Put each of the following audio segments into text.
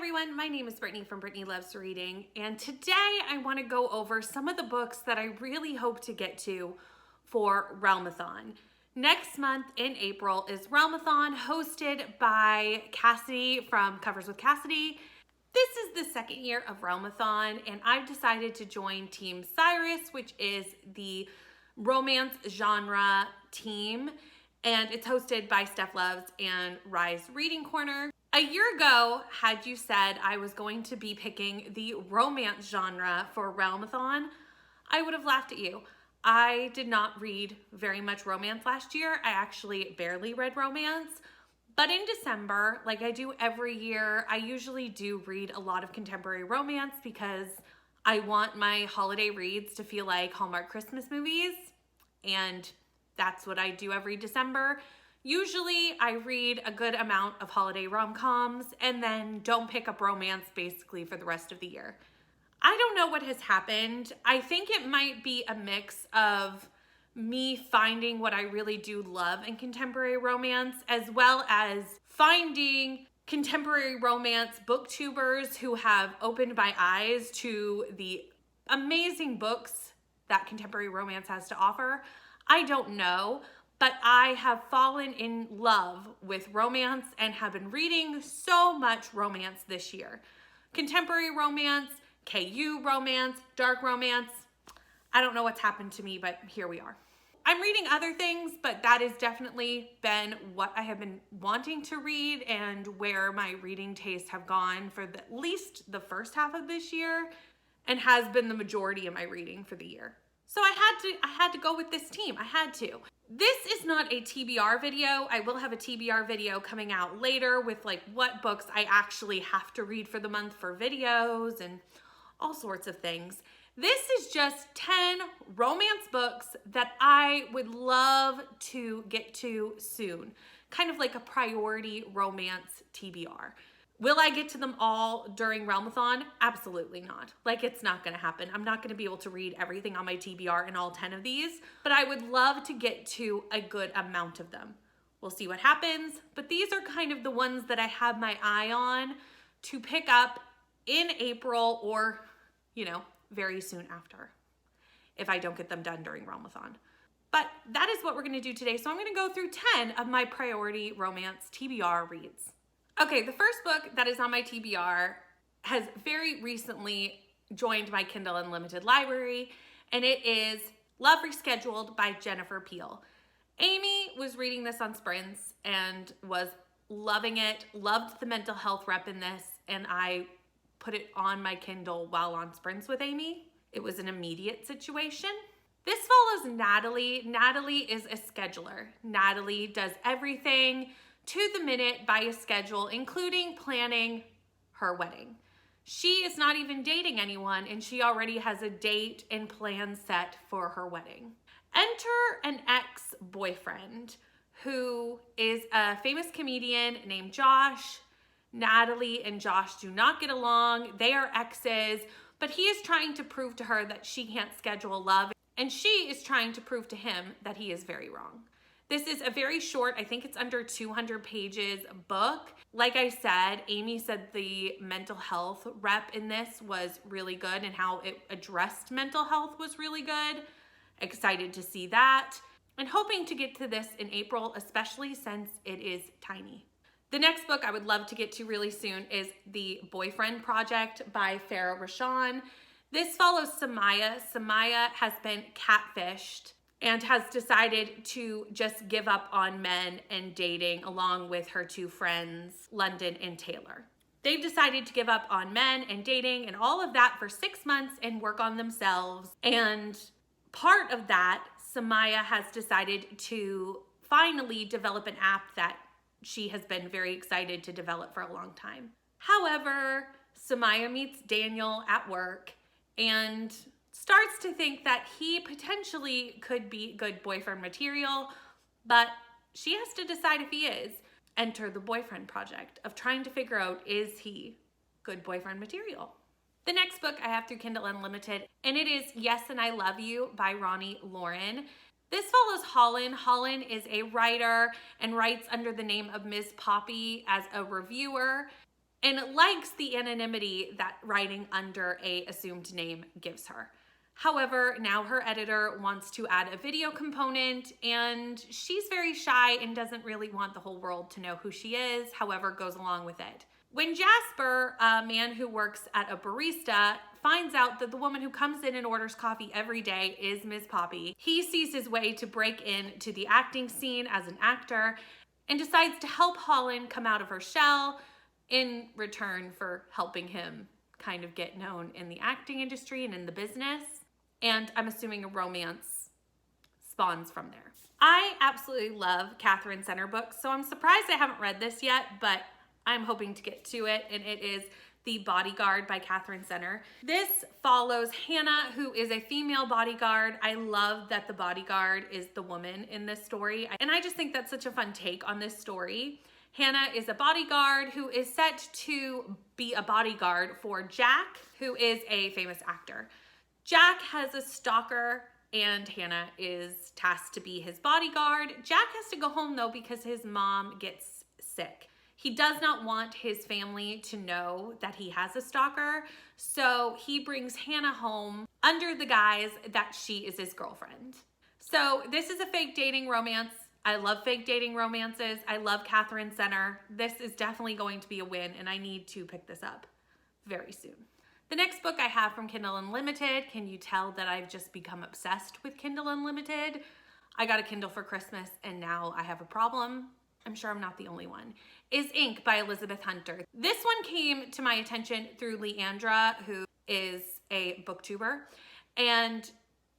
everyone, my name is Brittany from Brittany Loves Reading, and today I want to go over some of the books that I really hope to get to for Realmathon. Next month in April is Realmathon, hosted by Cassidy from Covers with Cassidy. This is the second year of Realmathon, and I've decided to join Team Cyrus, which is the romance genre team, and it's hosted by Steph Loves and Rise Reading Corner. A year ago, had you said I was going to be picking the romance genre for Realmathon, I would have laughed at you. I did not read very much romance last year. I actually barely read romance. But in December, like I do every year, I usually do read a lot of contemporary romance because I want my holiday reads to feel like Hallmark Christmas movies. And that's what I do every December. Usually I read a good amount of holiday rom-coms and then don't pick up romance basically for the rest of the year. I don't know what has happened. I think it might be a mix of me finding what I really do love in contemporary romance, as well as finding contemporary romance booktubers who have opened my eyes to the amazing books that contemporary romance has to offer. I don't know. But I have fallen in love with romance and have been reading so much romance this year. Contemporary romance, KU romance, dark romance. I don't know what's happened to me, but here we are. I'm reading other things, but that has definitely been what I have been wanting to read and where my reading tastes have gone for at least the first half of this year, and has been the majority of my reading for the year. So I had to go with this team. I had to. This is not a TBR video. I will have a TBR video coming out later with like what books I actually have to read for the month for videos and all sorts of things. This is just 10 romance books that I would love to get to soon. Kind of like a priority romance TBR. Will I get to them all during Realmathon? Absolutely not. Like, it's not gonna happen. I'm not gonna be able to read everything on my TBR in all 10 of these, but I would love to get to a good amount of them. We'll see what happens, but these are kind of the ones that I have my eye on to pick up in April or, very soon after, if I don't get them done during Realmathon. But that is what we're gonna do today. So I'm gonna go through 10 of my priority romance TBR reads. Okay, the first book that is on my TBR has very recently joined my Kindle Unlimited library, and it is Love Rescheduled by Jennifer Peel. Amy was reading this on sprints and was loving it, loved the mental health rep in this, and I put it on my Kindle while on sprints with Amy. It was an immediate situation. This follows Natalie. Natalie is a scheduler. Natalie does everything to the minute by a schedule, including planning her wedding. She is not even dating anyone, and she already has a date and plan set for her wedding. Enter an ex-boyfriend who is a famous comedian named Josh. Natalie and Josh do not get along. They are exes, but he is trying to prove to her that she can't schedule love, and she is trying to prove to him that he is very wrong. This is a very short, I think it's under 200 pages book. Like I said, Amy said the mental health rep in this was really good and how it addressed mental health was really good. Excited to see that. And hoping to get to this in April, especially since it is tiny. The next book I would love to get to really soon is The Boyfriend Project by Farah Rashan. This follows Samaya. Samaya has been catfished and has decided to just give up on men and dating along with her two friends, London and Taylor. They've decided to give up on men and dating and all of that for 6 months and work on themselves. And part of that, Samaya has decided to finally develop an app that she has been very excited to develop for a long time. However, Samaya meets Daniel at work and starts to think that he potentially could be good boyfriend material, but she has to decide if he is. Enter the boyfriend project of trying to figure out, is he good boyfriend material? The next book I have through Kindle Unlimited, and it is Yes and I Love You by Ronnie Lauren. This follows Holland. Holland is a writer and writes under the name of Ms. Poppy as a reviewer. and likes the anonymity that writing under a assumed name gives her. However, now her editor wants to add a video component, and she's very shy and doesn't really want the whole world to know who she is, however, goes along with it. When Jasper, a man who works at a barista, finds out that the woman who comes in and orders coffee every day is Miss Poppy, he sees his way to break into the acting scene as an actor and decides to help Holland come out of her shell in return for helping him kind of get known in the acting industry and in the business. And I'm assuming a romance spawns from there. I absolutely love Catherine Center books, so I'm surprised I haven't read this yet, but I'm hoping to get to it, and it is The Bodyguard by Catherine Center. This follows Hannah, who is a female bodyguard. I love that the bodyguard is the woman in this story, and I just think that's such a fun take on this story. Hannah is a bodyguard who is set to be a bodyguard for Jack, who is a famous actor. Jack has a stalker, and Hannah is tasked to be his bodyguard. Jack has to go home, though, because his mom gets sick. He does not want his family to know that he has a stalker, so he brings Hannah home under the guise that she is his girlfriend. So this is a fake dating romance. I love fake dating romances. I love Catherine Center. This is definitely going to be a win, and I need to pick this up very soon. The next book I have from Kindle Unlimited, can you tell that I've just become obsessed with Kindle Unlimited? I got a Kindle for Christmas, and now I have a problem. I'm sure I'm not the only one, is Ink by Elizabeth Hunter. This one came to my attention through Leandra, who is a booktuber, and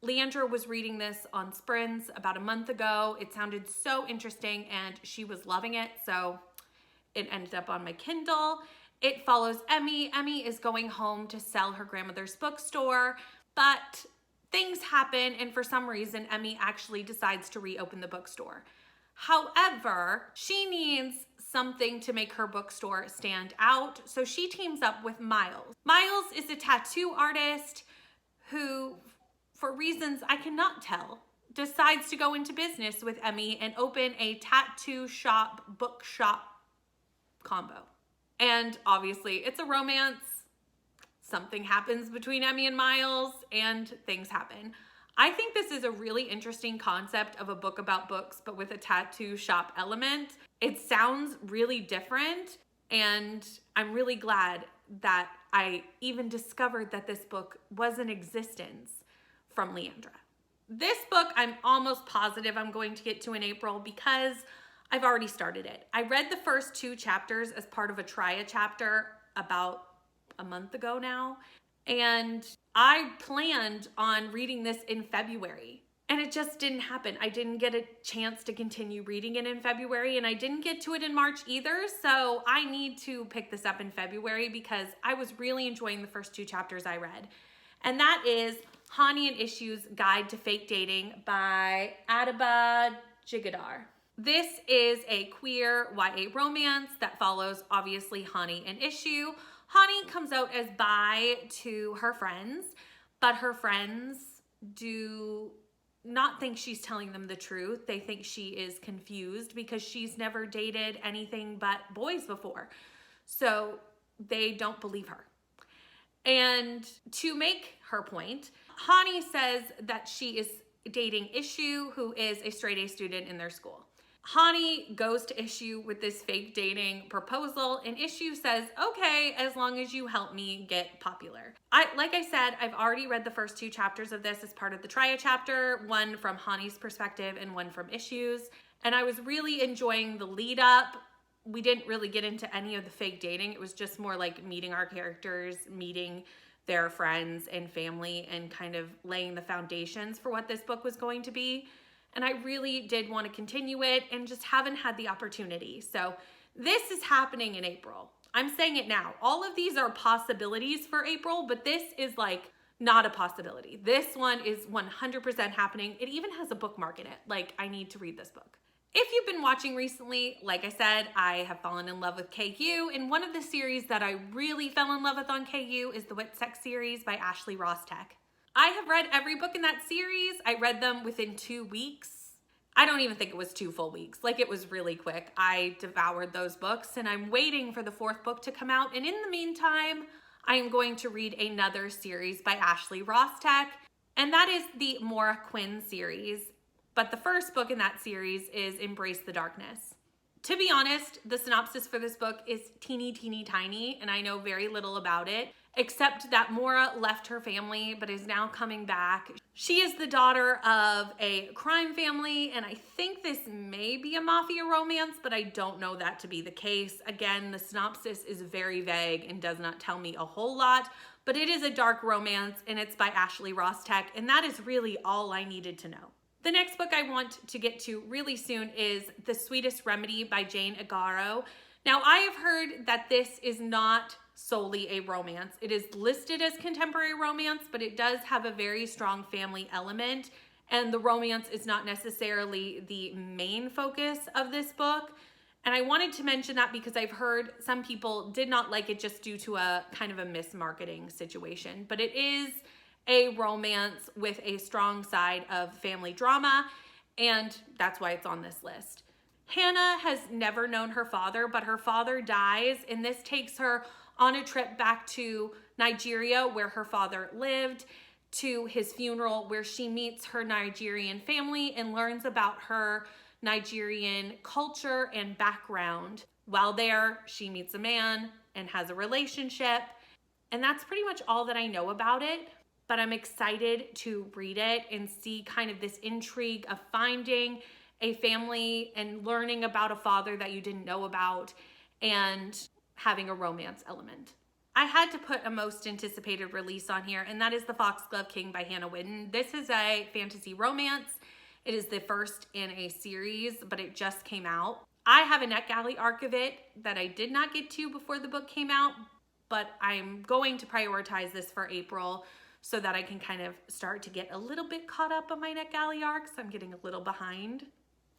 Leandra was reading this on Sprints about a month ago. It sounded so interesting, and she was loving it, so it ended up on my Kindle. It follows Emmy. Emmy is going home to sell her grandmother's bookstore, but things happen, and for some reason, Emmy actually decides to reopen the bookstore. However, she needs something to make her bookstore stand out, so she teams up with Miles. Miles is a tattoo artist who, for reasons I cannot tell, decides to go into business with Emmy and open a tattoo shop, bookshop combo. And obviously, it's a romance. Something happens between Emmy and Miles, and things happen. I think this is a really interesting concept of a book about books, but with a tattoo shop element. It sounds really different, and I'm really glad that I even discovered that this book was in existence from Leandra. This book, I'm almost positive I'm going to get to in April because I've already started it. I read the first 2 chapters as part of a try-a chapter about a month ago now, and I planned on reading this in February, and it just didn't happen. I didn't get a chance to continue reading it in February, and I didn't get to it in March either, so I need to pick this up in February because I was really enjoying the first 2 chapters I read. And that is Hani and Issue's Guide to Fake Dating by Adiba Jigadar. This is a queer YA romance that follows, obviously, Hani and Issue. Hani comes out as bi to her friends, but her friends do not think she's telling them the truth. They think she is confused because she's never dated anything but boys before. So they don't believe her. And to make her point, Hani says that she is dating Issue, who is a straight A student in their school. Hani goes to Issue with this fake dating proposal, and Issue says, okay, as long as you help me get popular. Like I said, I've already read the first 2 chapters of this as part of the try-a chapter, one from Hani's perspective and one from Issue's, and I was really enjoying the lead up. We didn't really get into any of the fake dating. It was just more like meeting our characters, meeting their friends and family, and kind of laying the foundations for what this book was going to be. And I really did want to continue it and just haven't had the opportunity. So this is happening in April. I'm saying it now. All of these are possibilities for April, but this is like not a possibility. This one is 100% happening. It even has a bookmark in it. Like, I need to read this book. If you've been watching recently, like I said, I have fallen in love with KU, and one of the series that I really fell in love with on KU is the Wit Sex series by Ashley Rostek. I have read every book in that series. I read them within 2 weeks. I don't even think it was 2 full weeks. Like, it was really quick. I devoured those books, and I'm waiting for the 4th book to come out. And in the meantime, I am going to read another series by Ashley Rostek, and that is the Maura Quinn series. But the first book in that series is Embrace the Darkness. To be honest, the synopsis for this book is teeny tiny, and I know very little about it, except that Maura left her family but is now coming back. She is the daughter of a crime family, and I think this may be a mafia romance, but I don't know that to be the case. Again, the synopsis is very vague and does not tell me a whole lot, but it is a dark romance, and it's by Ashley Rostek, and that is really all I needed to know. The next book I want to get to really soon is The Sweetest Remedy by Jane Agaro. Now, I have heard that this is not solely a romance. It is listed as contemporary romance, but it does have a very strong family element, and the romance is not necessarily the main focus of this book. And I wanted to mention that because I've heard some people did not like it just due to a kind of a mismarketing situation, but it is a romance with a strong side of family drama, and that's why it's on this list. Hannah has never known her father, but her father dies, and this takes her on a trip back to Nigeria where her father lived, to his funeral where she meets her Nigerian family and learns about her Nigerian culture and background. While there, she meets a man and has a relationship, and that's pretty much all that I know about it. But I'm excited to read it and see kind of this intrigue of finding a family and learning about a father that you didn't know about and having a romance element. I had to put a most anticipated release on here, and that is The Foxglove King by Hannah Whitten. This is a fantasy romance. It is the first in a series, but it just came out. I have a NetGalley arc of it that I did not get to before the book came out, but I'm going to prioritize this for April so that I can kind of start to get a little bit caught up on my NetGalley arcs. I'm getting a little behind.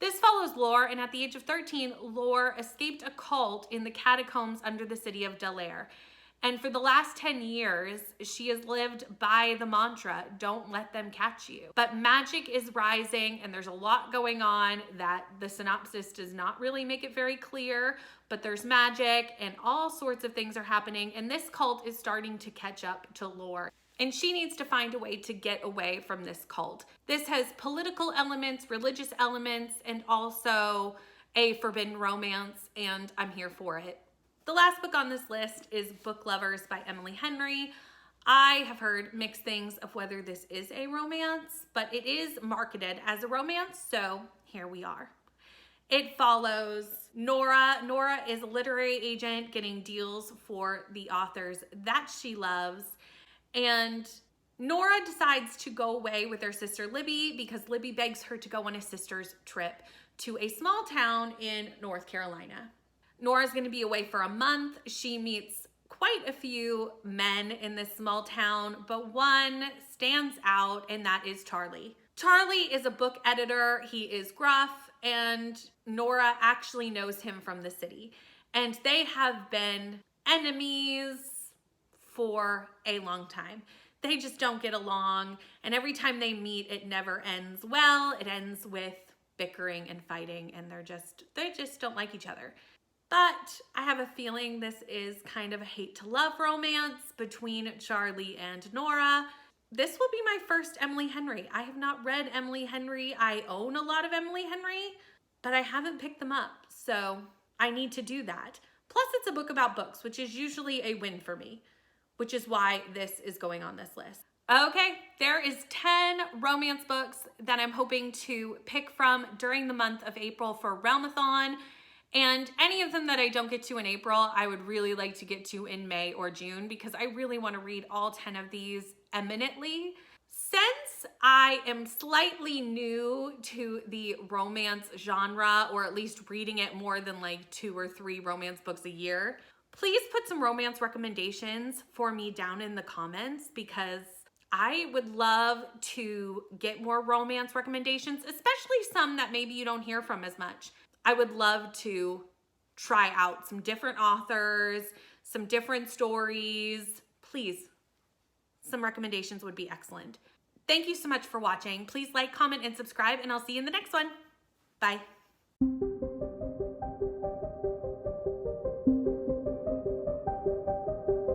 This follows Lore, and at the age of 13, Lore escaped a cult in the catacombs under the city of Delaire. And for the last 10 years, she has lived by the mantra, don't let them catch you. But magic is rising, and there's a lot going on that the synopsis does not really make it very clear, but there's magic and all sorts of things are happening, and this cult is starting to catch up to Lore. And she needs to find a way to get away from this cult. This has political elements, religious elements, and also a forbidden romance, and I'm here for it. The last book on this list is Book Lovers by Emily Henry. I have heard mixed things of whether this is a romance, but it is marketed as a romance, so here we are. It follows Nora. Nora is a literary agent getting deals for the authors that she loves. And Nora decides to go away with her sister Libby because Libby begs her to go on a sister's trip to a small town in North Carolina. Nora's going to be away for a month. She meets quite a few men in this small town, but one stands out, and that is Charlie. Charlie is a book editor. He is gruff, and Nora actually knows him from the city. And they have been enemies for a long time. They just don't get along, and every time they meet, it never ends well. It ends with bickering and fighting, and they just don't like each other. But I have a feeling this is kind of a hate to love romance between Charlie and Nora. This will be my first Emily Henry. I have not read Emily Henry. I own a lot of Emily Henry, but I haven't picked them up, so I need to do that. Plus, it's a book about books, which is usually a win for me, which is why this is going on this list. Okay, there is 10 romance books that I'm hoping to pick from during the month of April for Realmathon. And any of them that I don't get to in April, I would really like to get to in May or June because I really want to read all 10 of these eminently. Since I am slightly new to the romance genre, or at least reading it more than like 2 or 3 romance books a year, please put some romance recommendations for me down in the comments because I would love to get more romance recommendations, especially some that maybe you don't hear from as much. I would love to try out some different authors, some different stories. Please, some recommendations would be excellent. Thank you so much for watching. Please like, comment, and subscribe, and I'll see you in the next one. Bye.